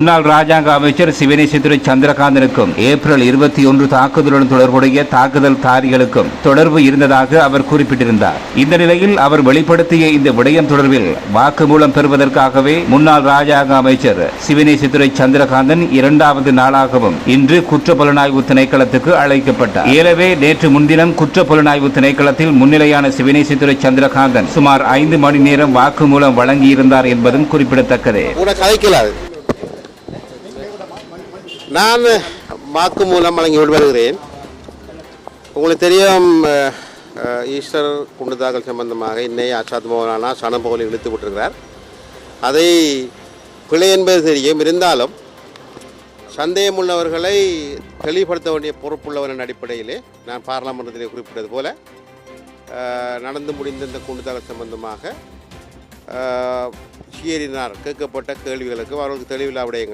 முன்னாள் ராஜாங்க அமைச்சர் சிவனேசதுரை சந்திரகாந்தனுக்கும் ஏப்ரல் 21 தாக்குதலுடன் தொடர்புடைய தாக்குதல்தாரிகளுக்கும் தொடர்பு இருந்ததாக அவர் குறிப்பிட்டிருந்தார். இந்த நிலையில் அவர் வெளிப்படுத்திய இந்த விடயம் தொடர்பில் வாக்குமூலம் பெறுவதற்காகவே முன்னாள் ராஜாங்க அமைச்சர் சிவனேசதுரை சந்திரகாந்தன் 2வது நாளாகவும் இன்று குற்றப்புலனாய்வு திணைக்களத்துக்கு அழைக்கப்பட்டார். ஏலவே நேற்று முன்தினம் குற்றப்புலனாய்வு திணைக்களத்தில் முன்னிலையான சிவனேசதுரை சந்திரகாந்தன் சுமார் 5 மணி நேரம் வாக்குமூலம் வழங்கியிருந்தார் என்பதும் குறிப்பிடத்தக்கது. நான் வாக்குமூலம் வழங்கி வருகிறேன். உங்களுக்கு தெரியும், ஈஸ்டர் குண்டு தாக்கல் சம்பந்தமாக இன்னை ஆசாத் மௌலானா சனபோலி இழுத்து விட்டிருக்கிறார். அதை பிழை என்பது தெரியும். இருந்தாலும் சந்தேகமுள்ளவர்களை தெளிவுபடுத்த வேண்டிய பொறுப்புள்ளவரின் அடிப்படையிலே நான் பாராளுமன்றத்திலே குறிப்பிட்டது போல நடந்து முடிந்த இந்த குண்டு தாக்கல் சம்பந்தமாக கேட்கப்பட்ட கேள்விகளுக்கு அவர்களுக்கு தெளிவில்லா விடயங்கள்